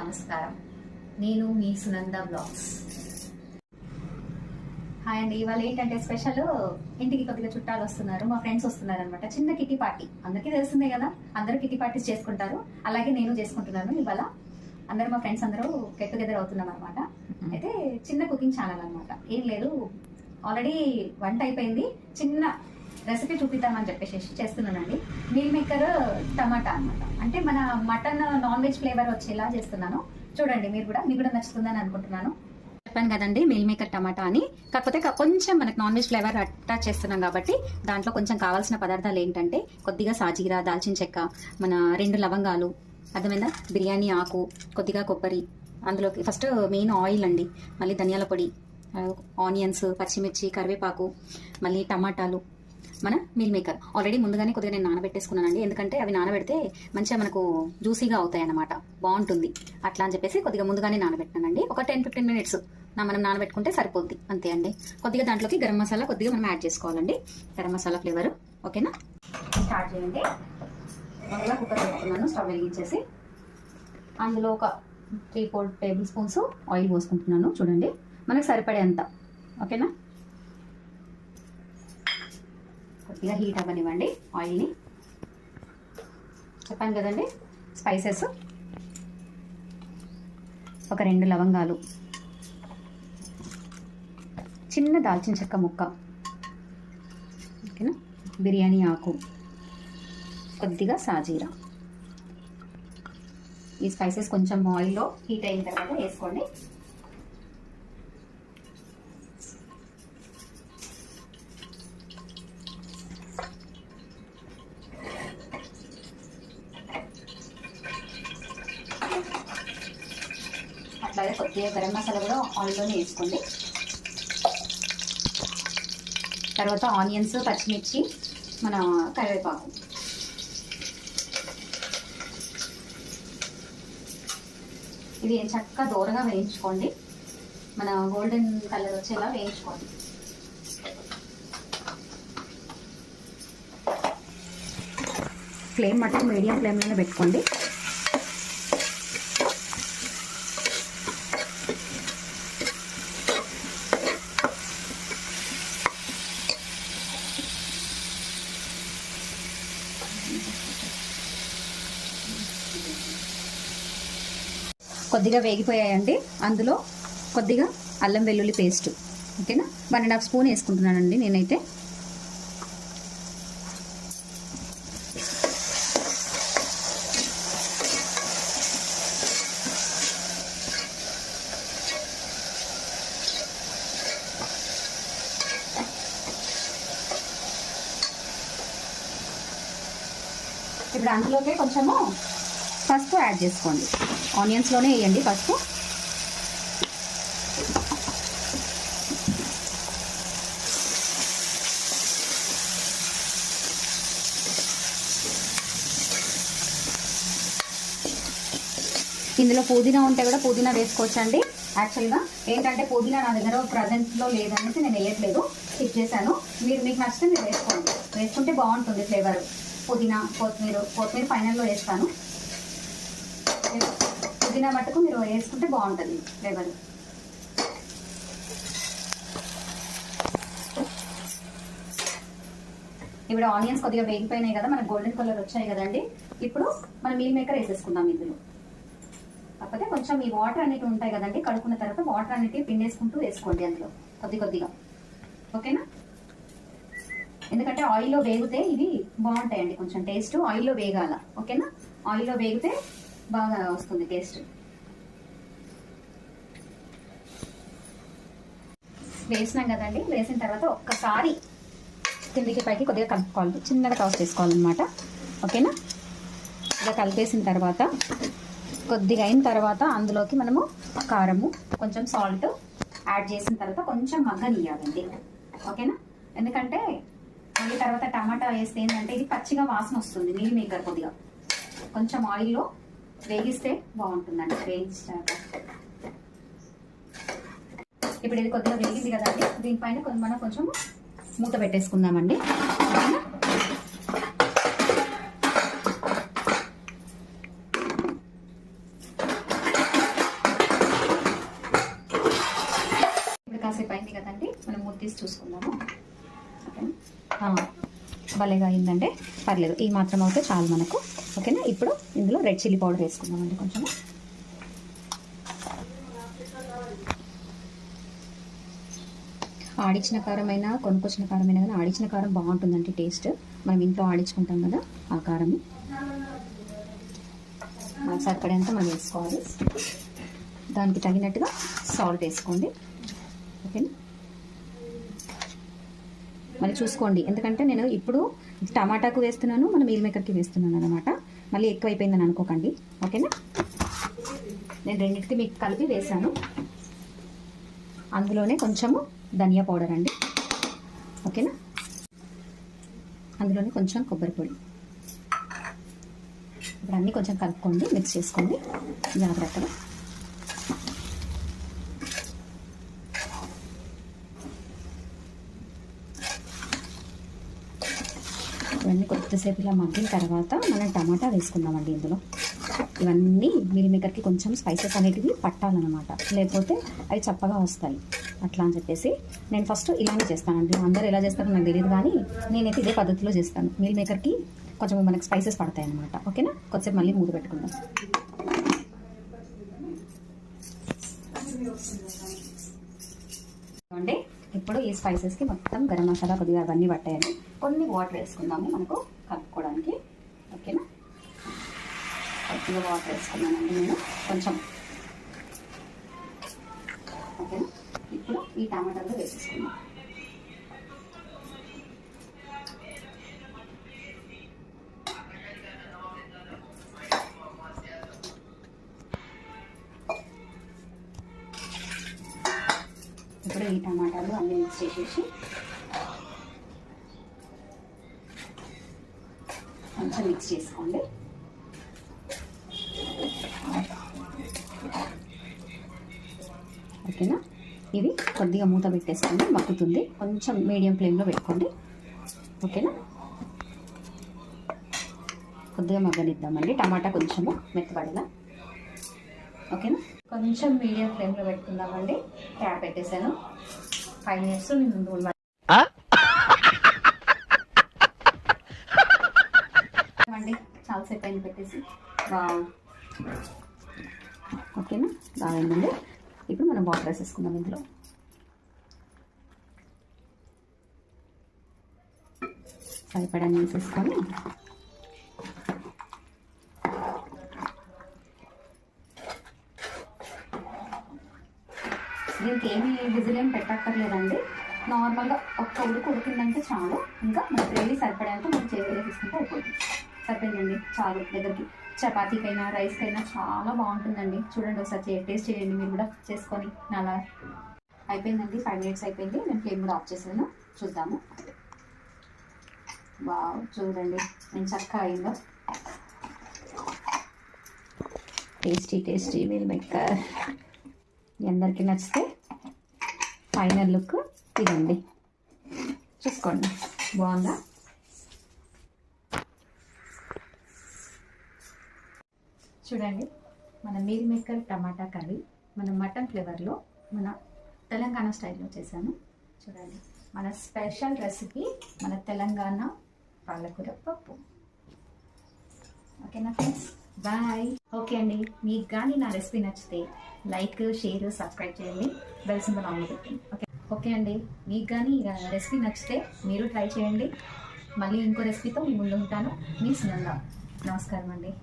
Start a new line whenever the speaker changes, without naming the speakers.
నమస్కారం. నేను మీ Sunanda blogs. Hi అండి. ఇవాళ ఏంటంటే స్పెషల్, ఇంటికి కొద్దిగా చుట్టాలు వస్తున్నారు, మా ఫ్రెండ్స్ వస్తున్నారు అనమాట. చిన్న కిటీ పార్టీ, అందరికీ తెలిసిందే కదా, అందరూ కిటీ పార్టీస్ చేసుకుంటారు. అలాగే నేను చేసుకుంటున్నాను. ఇవాళ అందరూ మా ఫ్రెండ్స్ అందరూ గెట్ టుగెదర్ అవుతున్నాం అనమాట. అయితే చిన్న కుకింగ్ ఛానల్ అనమాట, ఏం లేదు, ఆల్రెడీ వంట అయిపోయింది, చిన్న రెసిపీ చూపిద్దామని చెప్పేసి చేస్తున్నానండి. మీల్ మేకర్ టమాటా అనమాట. అంటే మన మటన్ నాన్ వెజ్ ఫ్లేవర్ వచ్చేలా చేస్తున్నాను. చూడండి, మీకు కూడా నచ్చుతుందని అనుకుంటున్నాను. చెప్పాను కదండి, మీల్ మేకర్ టమాటా అని. కాకపోతే కొంచెం మనకు నాన్ వెజ్ ఫ్లేవర్ అటాచ్ చేస్తున్నాం కాబట్టి దాంట్లో కొంచెం కావాల్సిన పదార్థాలు ఏంటంటే కొద్దిగా సాజీరా, దాల్చిన చెక్క, మన 2 లవంగాలు, అర్థమైందా, బిర్యానీ ఆకు, కొద్దిగా కొబ్బరి, అందులోకి ఫస్ట్ మెయిన్ ఆయిల్ అండి, మళ్ళీ ధనియాల పొడి, ఆనియన్స్, పచ్చిమిర్చి, కరివేపాకు, మళ్ళీ టమాటాలు, మన మీల్ మేకర్. ఆల్రెడీ ముందుగానే కొద్దిగా నేను నానబెట్టేసుకున్నానండి, ఎందుకంటే అవి నానబెడితే మంచిగా మనకు జ్యూసీగా అవుతాయి అన్నమాట, బాగుంటుంది అట్లా అని చెప్పేసి కొద్దిగా ముందుగానే నానబెట్టినానండి. ఒక 10-15 మినిట్స్ మనం నానబెట్టుకుంటే సరిపోద్ది, అంతే అండి. కొద్దిగా దాంట్లోకి గరం మసాలా కొద్దిగా మనం యాడ్ చేసుకోవాలండి, గరం మసాలా ఫ్లేవర్. ఓకేనా, స్టార్ట్ చేయండి. మొదలుగా కుక్కర్ పెట్టుకున్నాను, స్టవ్ వెలిగించేసి అందులో ఒక 3-4 టేబుల్ స్పూన్స్ ఆయిల్ పోసుకుంటున్నాను. చూడండి, మనకు సరిపడేంత. ఓకేనా, కొద్దిగా హీట్ అవ్వనివ్వండి ఆయిల్ని. చెప్పాను కదండి, స్పైసెస్ ఒక 2 లవంగాలు, చిన్న దాల్చిన చెక్క ముక్క, ఓకేనా, బిర్యానీ ఆకు, కొద్దిగా సాజీరా. ఈ స్పైసెస్ కొంచెం ఆయిల్లో హీట్ అయిన తర్వాత వేసుకోండి. అట్లాగే కొద్దిగా గరం మసాలా కూడా ఆయిల్లోనే వేసుకోండి. తర్వాత ఆనియన్స్, పచ్చిమిర్చి, మన కరివేపాకు. ఇది చక్కగా దూరగా వేయించుకోండి, మన గోల్డెన్ కలర్ వచ్చేలా వేయించుకోండి. ఫ్లేమ్ మటుకు మీడియం ఫ్లేమ్లోనే పెట్టుకోండి. కొద్దిగా వేగిపోయాయండి, అందులో కొద్దిగా అల్లం వెల్లుల్లి పేస్ట్, ఓకేనా, 1.5 స్పూన్ వేసుకుంటున్నానండి నేనైతే. ఇప్పుడు అందులోకి కొంచెము పసుపు యాడ్ చేసుకోండి, ఆనియన్స్లోనే వేయండి పసుపు. ఇందులో పుదీనా ఉంటే కూడా పుదీనా వేసుకోవచ్చండి. యాక్చువల్గా ఏంటంటే పుదీనా నా దగ్గర ప్రజెంట్లో లేదనేసి నేను వేయట్లేదు, స్కిప్ చేశాను. మీకు నచ్చితే మీరు వేసుకోండి, వేసుకుంటే బాగుంటుంది ఫ్లేవర్. పుదీనా, కొత్తిమీర ఫైనల్లో వేస్తాను. పుదీనా మట్టుకు మీరు వేసుకుంటే బాగుంటుంది ఫ్లేవర్. ఇప్పుడు ఆనియన్స్ కొద్దిగా వేగిపోయినాయి కదా, మనకు గోల్డెన్ కలర్ వచ్చాయి కదండి. ఇప్పుడు మనం మీల్ మేకర్ వేసేసుకుందాం ఇందులో. కాకపోతే కొంచెం ఈ వాటర్ అనేవి ఉంటాయి కదండి, కడుక్కున్న తర్వాత వాటర్ అనేవి పిండేసుకుంటూ వేసుకోండి అందులో కొద్దిగా. ఓకేనా, ఎందుకంటే ఆయిల్లో వేగితే ఇవి బాగుంటాయండి, కొంచెం టేస్ట్ ఆయిల్లో వేగాల. ఓకేనా, ఆయిల్లో వేగితే బాగా వస్తుంది టేస్ట్. వేసినాం కదండి, వేసిన తర్వాత ఒక్కసారి కిందికి పైకి కొద్దిగా కలుపుకోవాలి, చిన్నగా టాస్ చేసుకోవాలన్నమాట. ఓకేనా, ఇలా కలిపేసిన తర్వాత కొద్దిగా అయిన తర్వాత అందులోకి మనము కారము, కొంచెం సాల్ట్ యాడ్ చేసిన తర్వాత కొంచెం మగ్గనియాలండి. ఓకేనా, ఎందుకంటే మళ్ళీ తర్వాత టమాటా వేస్తే ఏంటంటే ఇది పచ్చిగా వాసన వస్తుంది. మీల్ మేకర్ కొద్దిగా కొంచెం ఆయిల్లో వేగిస్తే బాగుంటుందండి, వేయించాక. ఇప్పుడు ఇది కొద్దిగా వేగింది కదండి, దీనిపైన మనం కొంచెం మూత పెట్టేసుకుందామండి. కాసేపు అయింది కదండి, మనం మూత తీసి చూసుకుందాము. ఓకేనా, భలేగా అయిందంటే పర్లేదు, ఈ మాత్రం అయితే చాలు మనకు. ఓకేనా, ఇప్పుడు ఇందులో రెడ్ చిల్లీ పౌడర్ వేసుకుందామండి కొంచెం. ఆడించిన కారమైనా కొనుక్కొచ్చిన కారమైనా కానీ ఆడించిన కారం బాగుంటుందండి టేస్ట్. మనం ఇంట్లో ఆడించుకుంటాం కదా ఆ కారము. సరిపడేంత మనం వేసుకోవాలి. దానికి తగినట్టుగా సాల్ట్ వేసుకోండి. ఓకేనా, మళ్ళీ చూసుకోండి, ఎందుకంటే నేను ఇప్పుడు టమాటాకు వేస్తున్నాను, మన మీల్ మేకర్కి వేస్తున్నాను అనమాట. మళ్ళీ ఎక్కువైపోయిందని అనుకోకండి. ఓకేనా, నేను రెండింటికి మీకు కలిపి వేసాను. అందులోనే కొంచెము ధనియా పౌడర్ అండి. ఓకేనా, అందులోనే కొంచెం కొబ్బరి పొడి. ఇప్పుడు అన్నీ కొంచెం కలుపుకోండి, మిక్స్ చేసుకోండి జాగ్రత్తగా. ఇవన్నీ కొద్దిసేపు ఇలా మగ్గిన తర్వాత మనం టమాటా వేసుకుందామండి ఇందులో. ఇవన్నీ మీల్ మేకర్కి కొంచెం స్పైసెస్ అనేటివి పట్టాలన్నమాట, లేకపోతే అవి చప్పగా వస్తాయి. అట్లా అని చెప్పేసి నేను ఫస్ట్ ఇలానే చేస్తానండి. అందరూ ఎలా చేస్తారో నాకు తెలియదు, కానీ నేనైతే ఇదే పద్ధతిలో చేస్తాను. మీల్ మేకర్కి కొంచెం మనకి స్పైసెస్ పడతాయి అన్నమాట. ఓకేనా, కొద్దిసేపు మళ్ళీ మూత పెట్టుకుందాం. అంటే ఇప్పుడు ఈ స్పైసెస్కి మొత్తం గరం మసాలా కొద్దిగా అవన్నీ పట్టాయండి. కొన్ని వాటర్ వేసుకుందాము మనకు కలుపుకోవడానికి. ఓకేనా, కొద్దిగా వాటర్ వేసుకున్నానండి నేను కొంచెం. ఓకేనా, ఇప్పుడు ఈ టమాటాలు వేసేసుకుందాం. ఇప్పుడు ఈ టమాటాలు అన్నీ మిక్స్ చేసేసి కొంచెం మిక్స్ చేసుకోండి. ఓకేనా, ఇవి కొద్దిగా మూత పెట్టేసుకోండి, మగ్గుతుంది. కొంచెం మీడియం ఫ్లేమ్లో పెట్టుకోండి. ఓకేనా, కొద్దిగా మగ్గనిద్దామండి, టమాటా కొంచెము మెత్తపడేలా. ఓకేనా, కొంచెం మీడియం ఫ్లేమ్లో పెట్టుకుందామండి. క్యాప్ పెట్టేసాను. 5 minutes నేను అండి, చాలాసేపు అయిన పెట్టేసి. ఓకేనా, బాగుందండి. ఇప్పుడు మనం వాటర్ వేసేసుకుందాం ఇందులో. సరిపడా వేసేసుకొని దీనికి ఏమి విజిల్ ఏం పెట్టక్కర్లేదండి. నార్మల్గా ఒక్క ఉడుకు ఉడికిందంటే చాలు. ఇంకా మన గ్రేవీ సరిపడేంత మనం చేసుకుంటే అయిపోతుంది. సరిపోయిందండి, చాలు. దగ్గరికి చపాతీకైనా రైస్కైనా చాలా బాగుంటుందండి. చూడండి, ఒకసారి టేస్ట్ చేయండి మీరు కూడా చేసుకొని. అలా అయిపోయిందండి, 5 minutes అయిపోయింది. నేను ఫ్లేమ్ కూడా ఆఫ్ చేసాను. చూద్దాము. వావ్, చూడండి నేను చక్కగా అయిందో. టేస్టీ టేస్టీ మీల్ మేకర్ మీ అందరికీ నచ్చితే ఫైనల్ లుక్ ఇదండి. చూసుకోండి, బాగుందా? చూడండి, మన మీల్ మేకర్ టమాటా కర్రీ మన మటన్ ఫ్లేవర్లో, మన తెలంగాణ స్టైల్లో చేశాను. చూడండి, మన స్పెషల్ రెసిపీ, మన తెలంగాణ పాలకూర పప్పు. ఓకేనా ఫ్రెండ్స్, బాయ్. ఓకే అండి, మీకు కానీ నా రెసిపీ నచ్చితే లైక్, షేర్, సబ్స్క్రైబ్ చేయండి. బెల్ సింబల్ ఆన్లో పెట్టండి. ఓకే అండి, మీకు కానీ రెసిపీ నచ్చితే మీరు ట్రై చేయండి. మళ్ళీ ఇంకో రెసిపీతో మీ ముందు ఉంటాను. మీ సునంద. నమస్కారం అండి.